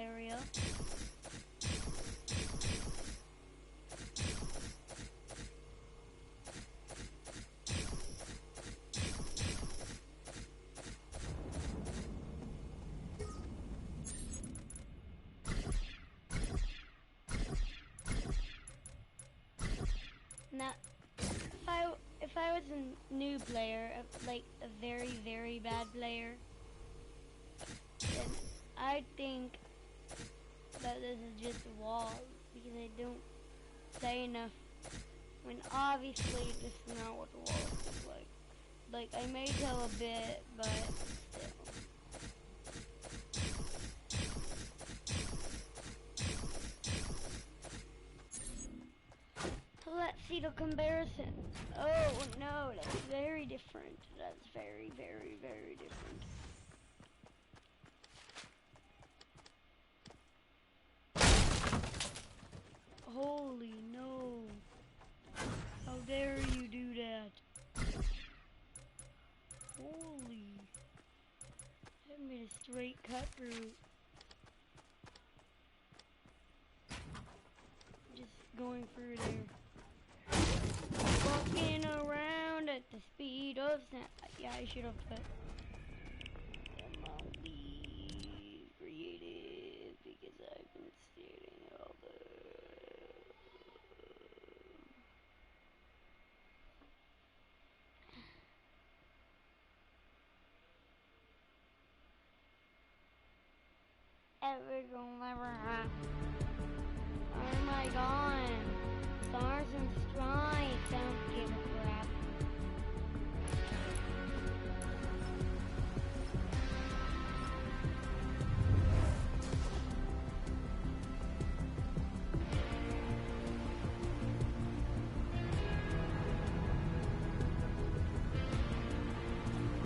area. Now, if I was a new player, like a very, very bad player, then I think that this is just a wall because I don't say enough when obviously this is not what the walls look like. Like, I may tell a bit, but still. Let's see the comparison. Oh no, that's very different. That's very, very, very different. Holy no. How dare you do that? Holy. That made a straight cut through. Just going through there. Walking around at the speed of sound. Yeah, I should have put. Come on, be creative because I've been staring all the. Ever gonna never happen. Oh my god. Stars and stripes. I don't give a crap.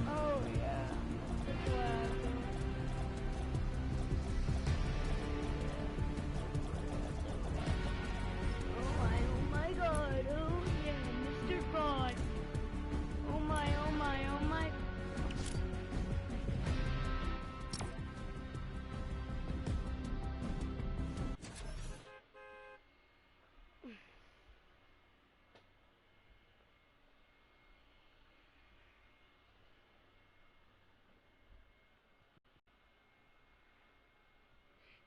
Oh yeah. That's what happened. Oh my god. Oh yeah, Mr. God. Oh my, oh my, oh my.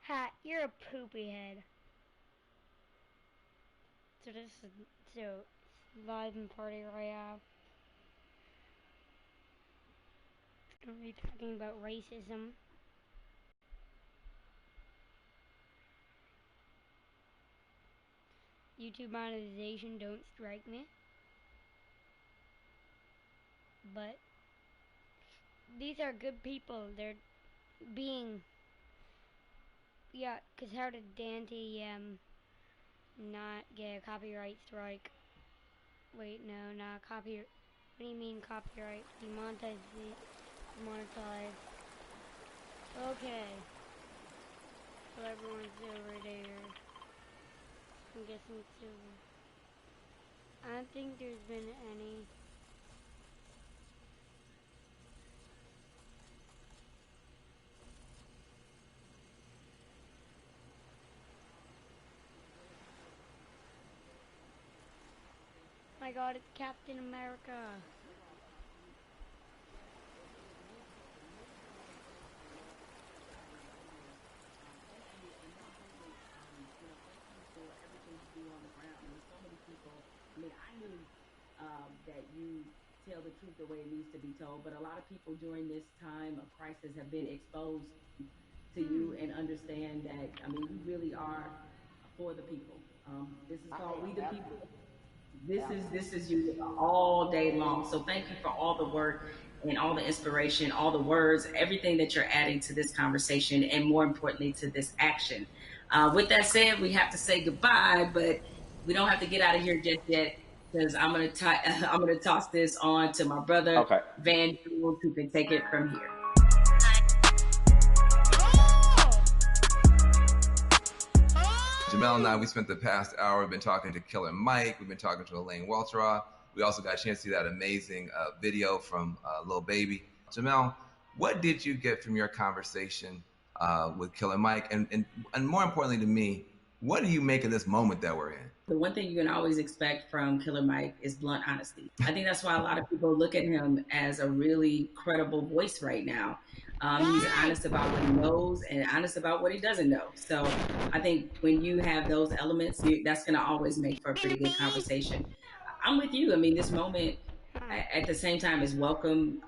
Ha, you're a poopy head. So this is live in Party Royale. It's gonna be talking about racism. YouTube monetization, don't strike me. But these are good people. They're being, yeah. Cause how did Dante not get a copyright strike? Wait, no, not copyright. What do you mean copyright? Demonetize. Demonetize. Okay. So everyone's over there. I'm guessing it's over. I don't think there's been any. My god, it's Captain America. I mean, I knew that you tell the truth the way it needs to be told, but a lot of people during this time of crisis have been exposed to you and understand that, I mean, you really are for the people. This is called We the People. This is you all day long. So thank you for all the work and all the inspiration, all the words, everything that you're adding to this conversation, and more importantly to this action. With that said, we have to say goodbye, but we don't have to get out of here just yet because I'm gonna toss this on to my brother Van Jules, who can take it from here. Jamel and I, we spent the past hour, we've been talking to Killer Mike, we've been talking to Elaine Welteroth. We also got a chance to see that amazing video from Lil Baby. Jamel, what did you get from your conversation with Killer Mike, and more importantly to me, what do you make of this moment that we're in? The one thing you can always expect from Killer Mike is blunt honesty. I think that's why a lot of people look at him as a really credible voice right now. He's honest about what he knows and honest about what he doesn't know. So I think when you have those elements, that's going to always make for a pretty good conversation. I'm with you. I mean, this moment at the same time is welcome.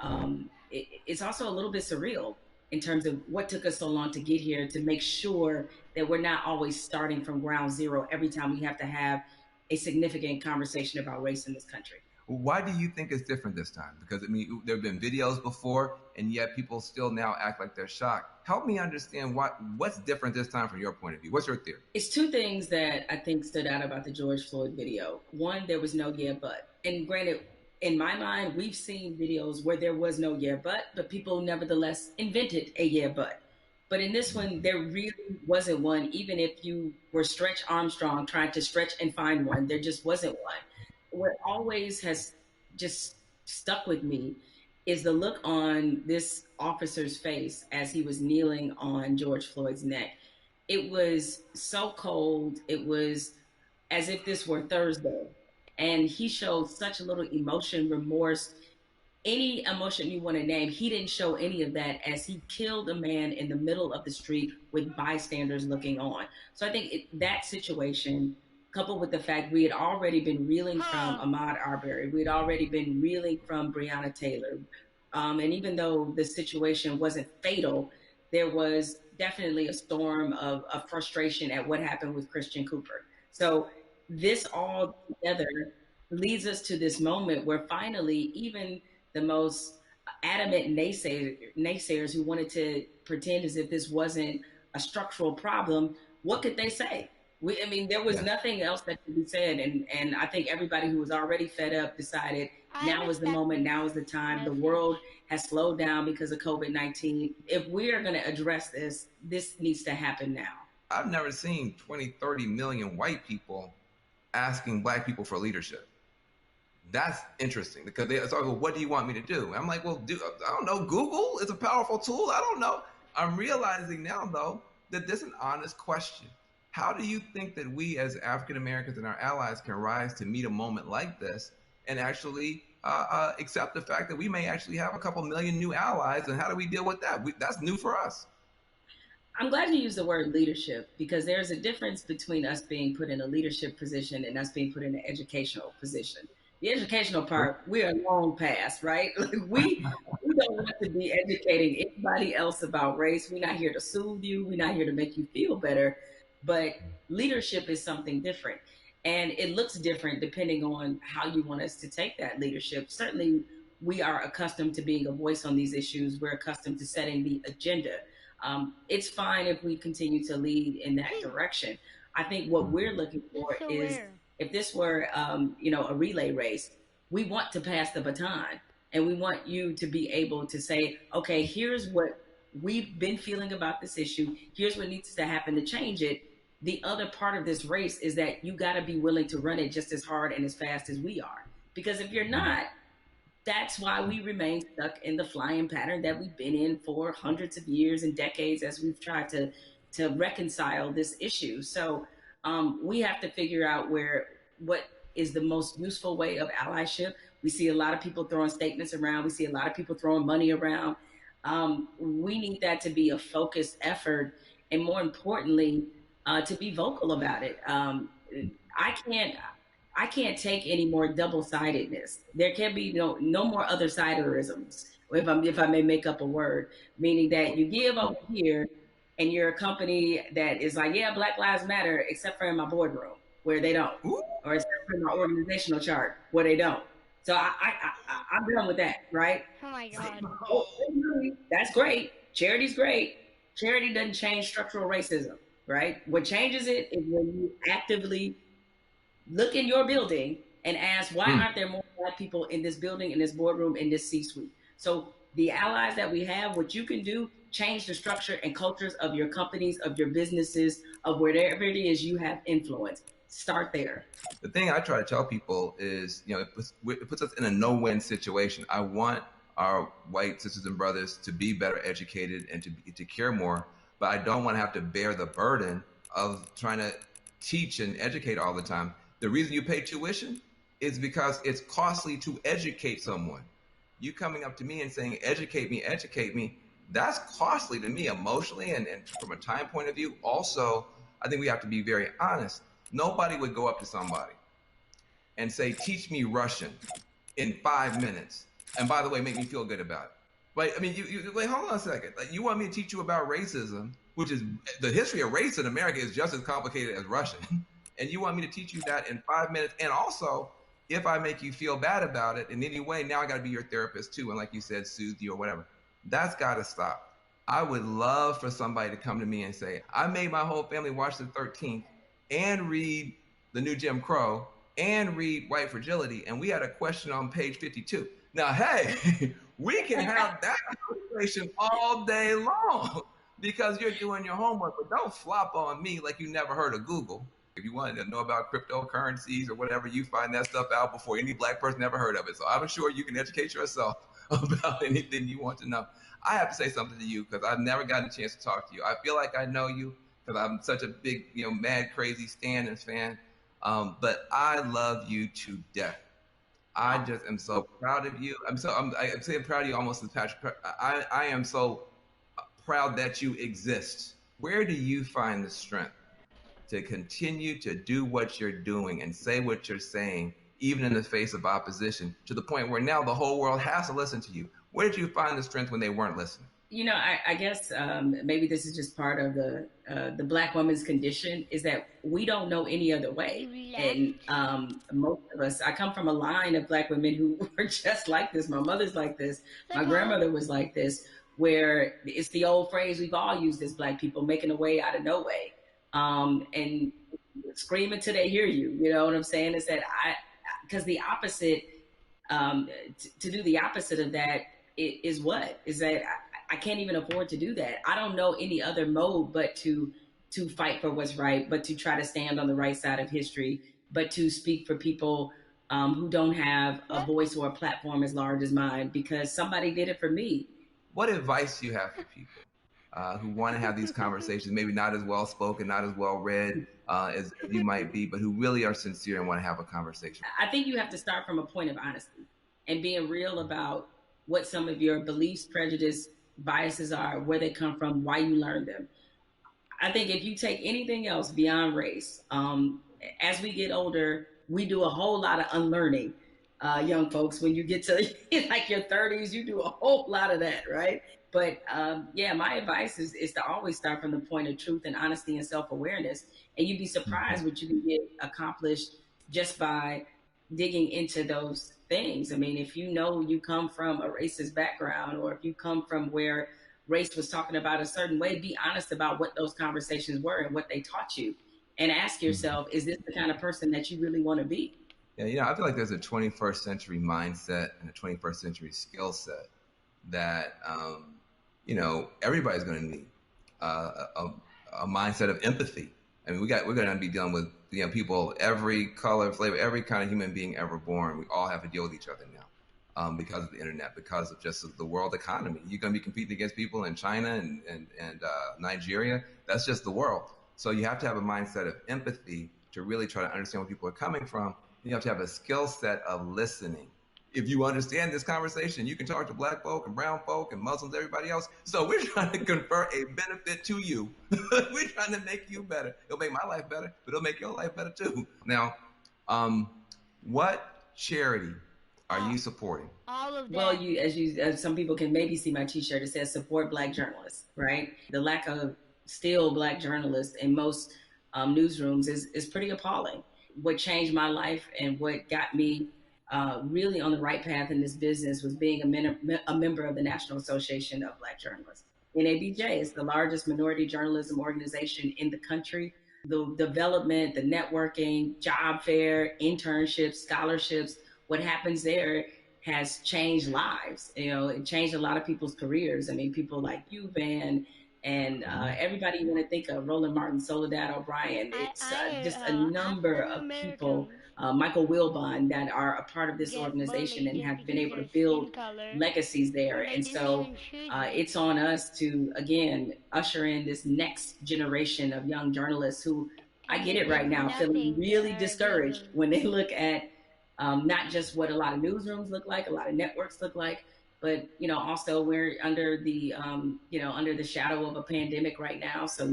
It's also a little bit surreal in terms of what took us so long to get here to make sure that we're not always starting from ground zero every time we have to have a significant conversation about race in this country. Why do you think it's different this time? Because I mean, there have been videos before, and yet people still now act like they're shocked. Help me understand what's different this time from your point of view. What's your theory? It's two things that I think stood out about the George Floyd video. One, there was no yeah, but. And granted, in my mind, we've seen videos where there was no yeah, but people nevertheless invented a yeah, but. But in this one, there really wasn't one, even if you were Stretch Armstrong trying to stretch and find one, there just wasn't one. What always has just stuck with me is the look on this officer's face as he was kneeling on George Floyd's neck. It was so cold. It was as if this were Thursday. And he showed such a little emotion, remorse, any emotion you want to name. He didn't show any of that as he killed a man in the middle of the street with bystanders looking on. So I think that situation, coupled with the fact we had already been reeling from Ahmaud Arbery, we had already been reeling from Breonna Taylor. And even though the situation wasn't fatal, there was definitely a storm of frustration at what happened with Christian Cooper. So this all together leads us to this moment where finally, even the most adamant naysayers who wanted to pretend as if this wasn't a structural problem, what could they say? I mean, there was nothing else that could be said. And I think everybody who was already fed up decided now is the moment, now is the time. The world has slowed down because of COVID-19. If we are going to address this, this needs to happen now. I've never seen 20, 30 million white people asking black people for leadership. That's interesting because they start, well, what do you want me to do? I'm like, well, I don't know. Google is a powerful tool. I don't know. I'm realizing now, though, that this is an honest question. How do you think that we as African Americans and our allies can rise to meet a moment like this and actually accept the fact that we may actually have a couple million new allies? And how do we deal with that? That's new for us. I'm glad you used the word leadership because there's a difference between us being put in a leadership position and us being put in an educational position. The educational part, we are long past, right? Like we don't want to be educating anybody else about race. We're not here to soothe you. We're not here to make you feel better. But leadership is something different. And it looks different depending on how you want us to take that leadership. Certainly, we are accustomed to being a voice on these issues. We're accustomed to setting the agenda. It's fine if we continue to lead in that direction. I think what we're looking for is if this were, a relay race, we want to pass the baton and we want you to be able to say, okay, here's what we've been feeling about this issue. Here's what needs to happen to change it. The other part of this race is that you got to be willing to run it just as hard and as fast as we are. Because if you're not, that's why we remain stuck in the flying pattern that we've been in for hundreds of years and decades as we've tried to reconcile this issue. So we have to figure out what is the most useful way of allyship. We see a lot of people throwing statements around. We see a lot of people throwing money around. We need that to be a focused effort, and more importantly, to be vocal about it. I can't take any more double-sidedness. There can be no more other-siderisms, if I may make up a word, meaning that you give over here and you're a company that is like, yeah, Black Lives Matter, except for in my boardroom where they don't, or except for in my organizational chart where they don't. So I'm done with that, right? Oh my God. That's great. Charity's great. Charity doesn't change structural racism, right? What changes it is when you actively look in your building and ask, why aren't there more Black people in this building, in this boardroom, in this C-suite? So the allies that we have, what you can do, change the structure and cultures of your companies, of your businesses, of wherever it is you have influence. Start there. The thing I try to tell people is, it puts us in a no-win situation. I want our white sisters and brothers to be better educated and to care more. But but I don't want to have to bear the burden of trying to teach and educate all the time. The reason you pay tuition is because it's costly to educate someone. You coming up to me and saying, educate me, that's costly to me emotionally and from a time point of view. Also, I think we have to be very honest. Nobody would go up to somebody and say, teach me Russian in 5 minutes. And by the way, make me feel good about it. But I mean, you wait, hold on a second. Like, you want me to teach you about racism, which is the history of race in America is just as complicated as Russian. And you want me to teach you that in 5 minutes. And also, if I make you feel bad about it in any way, now I got to be your therapist too. And like you said, soothe you or whatever. That's got to stop. I would love for somebody to come to me and say, I made my whole family watch the 13th and read the new Jim Crow and read White Fragility. And we had a question on page 52. Now, hey, we can have that conversation all day long because you're doing your homework, but don't flop on me like you never heard of Google. If you wanted to know about cryptocurrencies or whatever, you find that stuff out before any black person ever heard of it. So I'm sure you can educate yourself about anything you want to know. I have to say something to you because I've never gotten a chance to talk to you. I feel like I know you because I'm such a big, mad, crazy Stan and fan. But I love you to death. I just am so proud of you. I'm saying proud of you almost as Patrick. I am so proud that you exist. Where do you find the strength to continue to do what you're doing and say what you're saying, even in the face of opposition, to the point where now the whole world has to listen to you? Where did you find the strength when they weren't listening? I guess maybe this is just part of the Black woman's condition, is that we don't know any other way. And most of us, I come from a line of Black women who were just like this. My mother's like this. My grandmother was like this, where it's the old phrase we've all used as Black people, making a way out of no way. And scream until they hear you. You know what I'm saying? Is that because the opposite, to do the opposite of that is what? Is that I can't even afford to do that. I don't know any other mode but to fight for what's right, but to try to stand on the right side of history, but to speak for people who don't have a voice or a platform as large as mine, because somebody did it for me. What advice do you have for people who want to have these conversations, maybe not as well spoken, not as well read as you might be, but who really are sincere and want to have a conversation? I think you have to start from a point of honesty and being real about what some of your beliefs, prejudice, biases are, where they come from, why you learned them. I think if you take anything else beyond race, as we get older, we do a whole lot of unlearning. Young folks, when you get to like your 30s, you do a whole lot of that, right? But my advice is to always start from the point of truth and honesty and self-awareness. And you'd be surprised what you can get accomplished just by digging into those things. I mean, if you know you come from a racist background, or if you come from where race was talking about a certain way, be honest about what those conversations were and what they taught you. And ask yourself, is this the kind of person that you really want to be? Yeah, I feel like there's a 21st century mindset and a 21st century skill set that, everybody's going to need a mindset of empathy. I mean, we're going to be dealing with people, every color, flavor, every kind of human being ever born. We all have to deal with each other now because of the internet, because of just the world economy. You're going to be competing against people in China and Nigeria. That's just the world. So you have to have a mindset of empathy to really try to understand where people are coming from. You have to have a skill set of listening. If you understand this conversation, you can talk to Black folk and brown folk and Muslims, everybody else. So we're trying to confer a benefit to you. We're trying to make you better. It'll make my life better, but it'll make your life better too. Now, what charity are you supporting? All of that. Well, as some people can maybe see my T-shirt, it says support Black journalists, right? The lack of still Black journalists in most newsrooms is pretty appalling. What changed my life and what got me really on the right path in this business was being a member of the National Association of Black Journalists. NABJ is the largest minority journalism organization in the country. The development, the networking, job fair, internships, scholarships, what happens there has changed lives. It changed a lot of people's careers. I mean, people like you, Van, And everybody you want to think of, Roland Martin, Soledad O'Brien, it's just a number African of people, Americans Michael Wilbon, that are a part of this get organization bullied and just have been because able to their build skin color legacies there. when they And didn't so even choose it. it's on us to, again, usher in this next generation of young journalists who, I And get they it did right now, feeling nothing really for people. discouraged when they look at not just what a lot of newsrooms look like, a lot of networks look like, but also we're under the under the shadow of a pandemic right now. So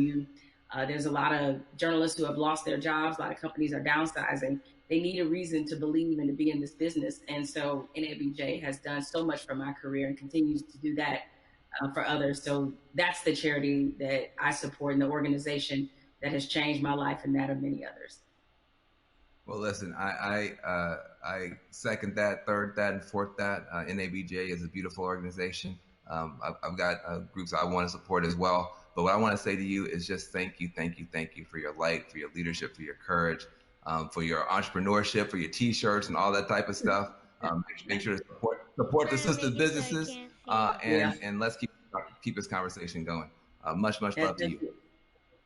there's a lot of journalists who have lost their jobs. A lot of companies are downsizing. They need a reason to believe and to be in this business. And so NABJ has done so much for my career and continues to do that for others. So that's the charity that I support and the organization that has changed my life and that of many others. Well, listen, I second that, third that, and fourth that. NABJ is a beautiful organization. I've got groups I want to support as well. But what I want to say to you is just thank you, thank you, thank you for your light, for your leadership, for your courage, for your entrepreneurship, for your T-shirts and all that type of stuff. Make sure to support the Trying to sister make it so I businesses, can't see it. Yeah, and let's keep this conversation going. Much love to that's you. it.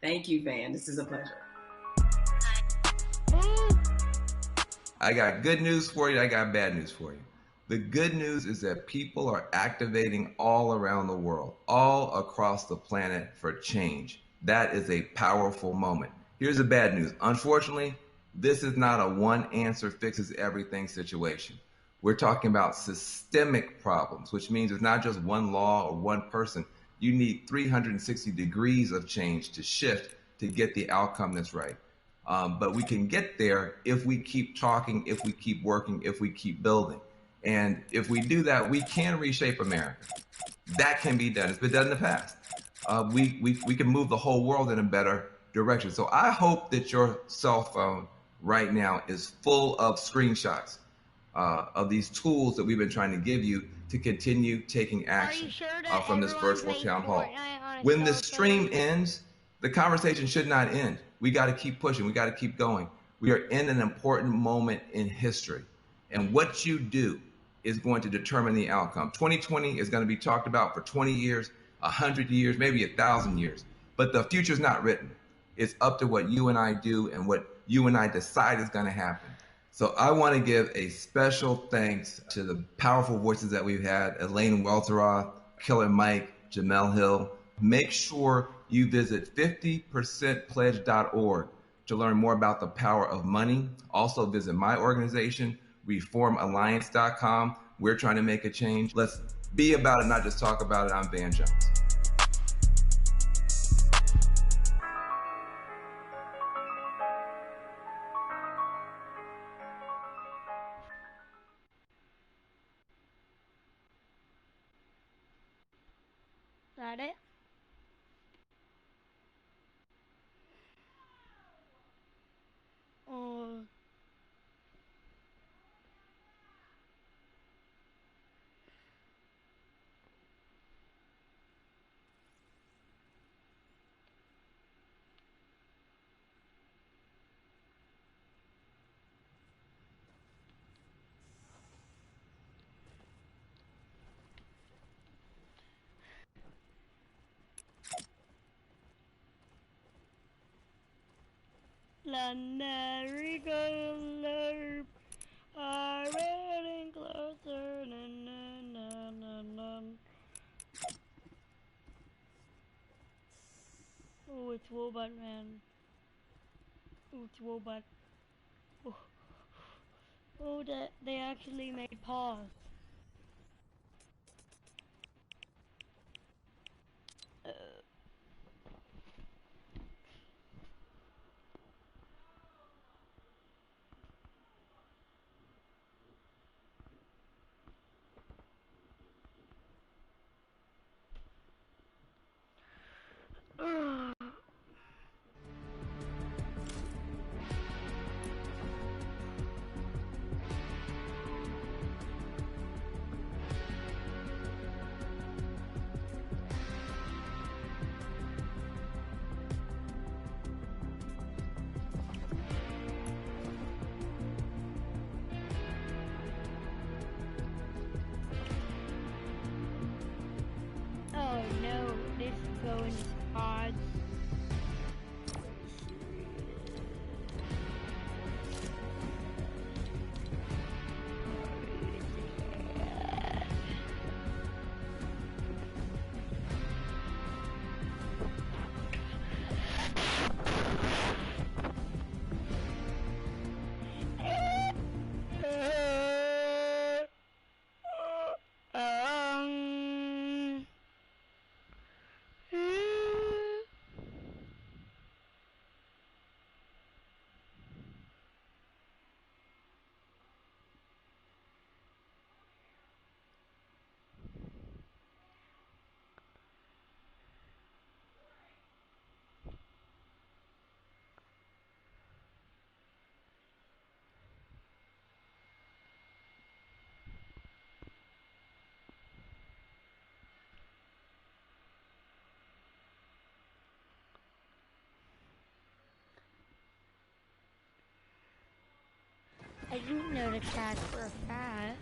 Thank you, Van. This is a pleasure. I got good news for you. I got bad news for you. The good news is that people are activating all around the world, all across the planet for change. That is a powerful moment. Here's the bad news. Unfortunately, this is not a one answer fixes everything situation. We're talking about systemic problems, which means it's not just one law or one person. You need 360 degrees of change to shift to get the outcome that's right. But we can get there if we keep talking, if we keep working, if we keep building. And if we do that, we can reshape America. That can be done. It's been done in the past. We can move the whole world in a better direction. So I hope that your cell phone right now is full of screenshots of these tools that we've been trying to give you to continue taking action Sure that from this everyone virtual plays town hall. Fortnite on a When the cell stream phone? ends, the conversation should not end. We got to keep pushing. We got to keep going. We are in an important moment in history. And what you do is going to determine the outcome. 2020 is going to be talked about for 20 years, 100 years, maybe 1,000 years. But the future's not written. It's up to what you and I do and what you and I decide is going to happen. So I want to give a special thanks to the powerful voices that we've had, Elaine Welteroth, Killer Mike, Jamel Hill. Make sure you visit 50percentpledge.org to learn more about the power of money. Also visit my organization, reformalliance.com. We're trying to make a change. Let's be about it, not just talk about it. I'm Van Jones. Is that it? Oh. London, Rico, are getting closer. Na, na, na, na, na. Oh, it's Robot Man. Oh, it's Robot. Oh, oh, that they actually made pause. Oh no, this is going I didn't know the cats were fat.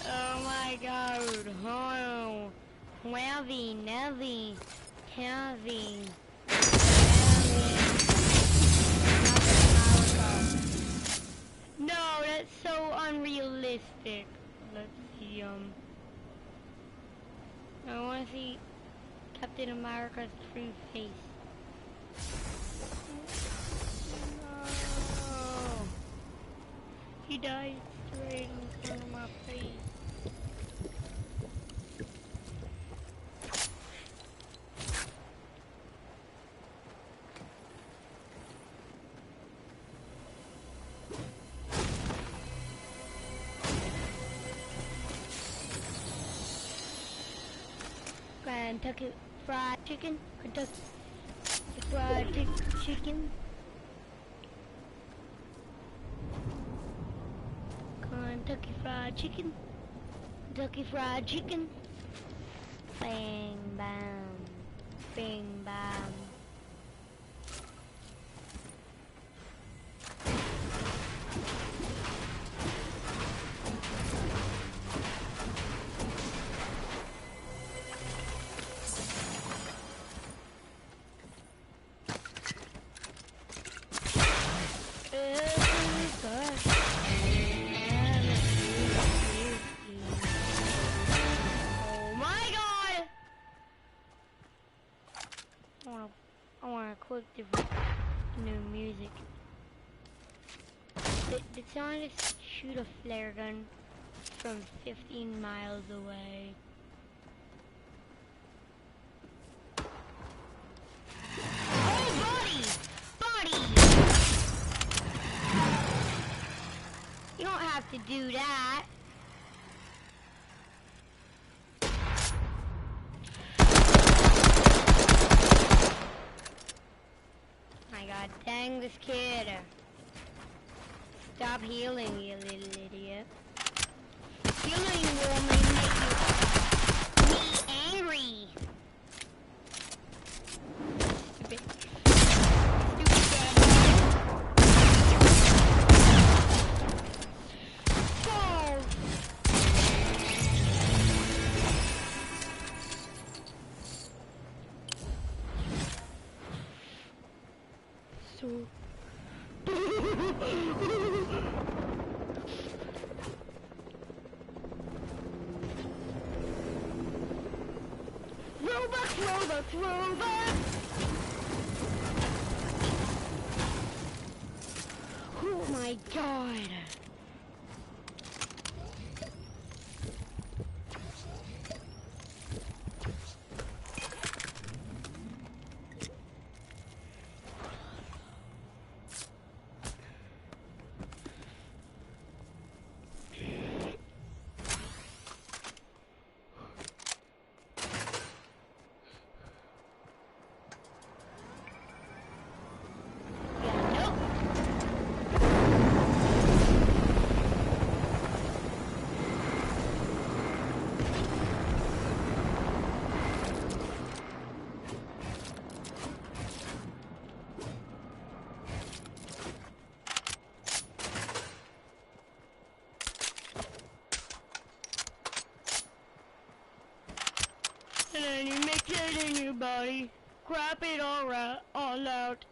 Oh my god, oh, Wavy, Nelly, Heavy, no, that's so unrealistic. Let's see, I wanna see Captain America's true face. No. He died straight in front of my face. Kentucky Fried Chicken, Kentucky Fried Chicken, Kentucky Fried Chicken, Kentucky Fried Chicken, bang bam, bing bam. I want to click different new music. Did someone just shoot a flare gun from 15 miles away? Oh, buddy! Buddy! You don't have to do that. My god, dang this kid. Stop healing, you little idiot. Healing will make me angry. Stupid. Stupid dad. So. Robots! Oh my god! And then you mix it in your body, crap it all out.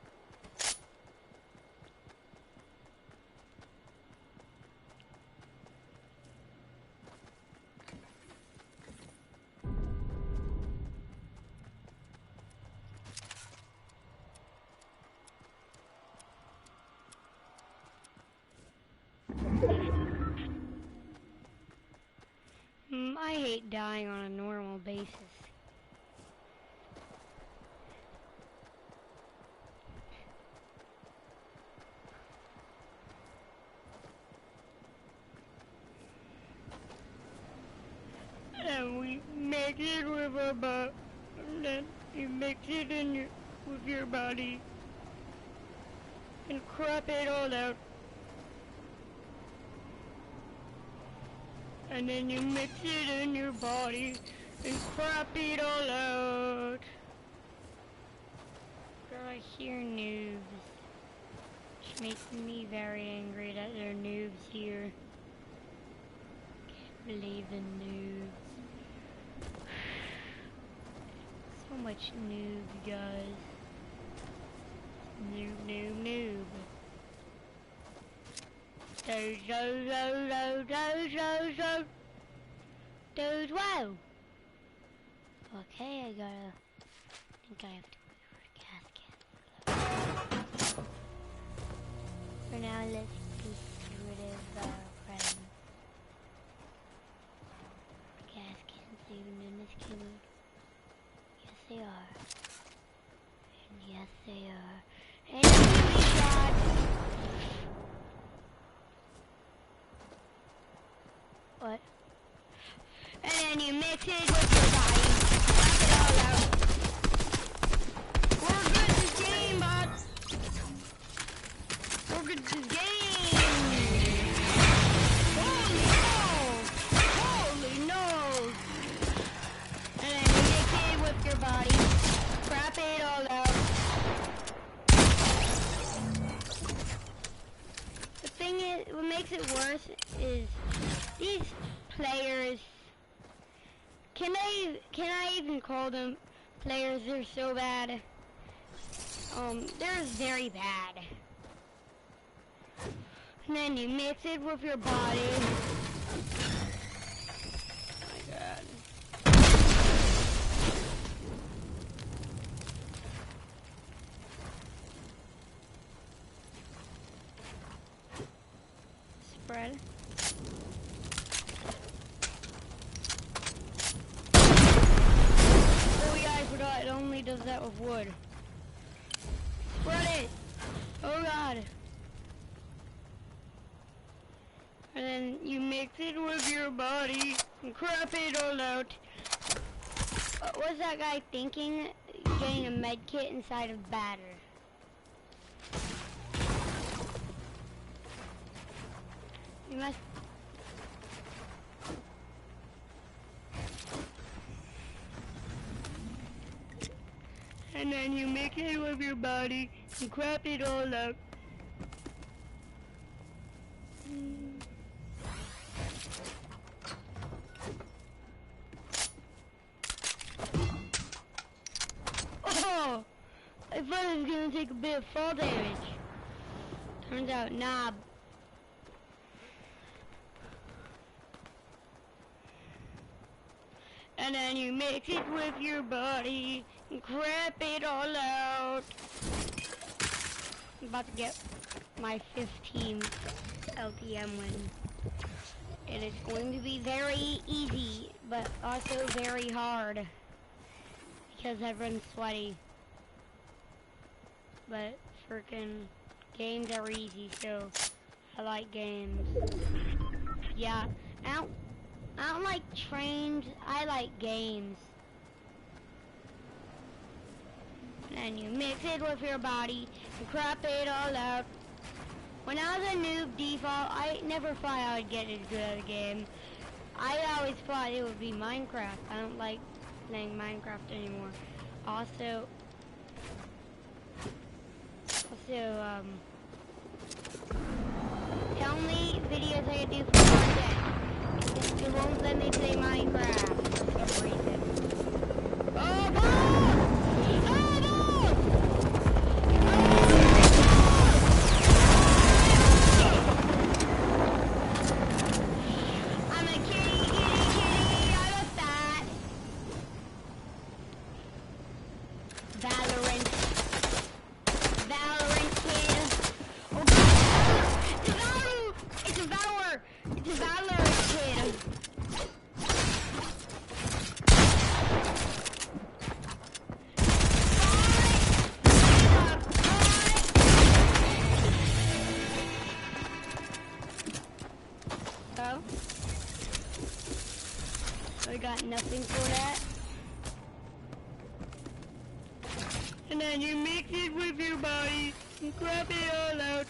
hate dying on a normal basis. And we mix it with our butt, and then you mix it in with your body, and crop it all out. And then you mix it in your body, and crop it all out. Girl, I hear noobs, which makes me very angry that there are noobs here. Can't believe the noobs. So much noob, guys. Noob. Those, wow. Okay, I think I have to wait for casket. For now, let's get rid of friends. Caskets, even in this keyboard. Yes, they are. And yes, they are. And we got... What? And then you mix it with your body. Knock it all out. We're good at this game, bots. We're good at this game. Holy no! And then you mix it with your body. Crap it all out. The thing is, what makes it worse is these players. Can I even call them players? They're so bad. They're very bad. And then you mix it with your body. Oh my god. Spread. Oh yeah, I forgot. It only does that with wood. Spread it. Oh god. And then you mix it with your body and crap it all out. What was that guy thinking? Getting a med kit inside of batter. You must... And then you mix it with your body and crap it all out. Oh! I thought I was gonna take a bit of fall damage. Turns out, nah. And then you mix it with your body and crap it all out. I'm about to get my 15th LPM win. And it's going to be very easy, but also very hard. Because everyone's sweaty. But freaking games are easy, so I like games. Yeah, I don't like trains, I like games. And you mix it with your body and crap it all out. When I was a noob default, I never thought I would get as good at a game. I always thought it would be Minecraft. I don't like playing Minecraft anymore. Also, tell me videos I can do for content. It won't let me play Minecraft for some reason. Oh, balls! Oh, balls! I'm a kitty, I'm a fat. Valorant kid. Oh god! It's a Valor kid. got nothing for that. And then you mix it with your body and grab it all out.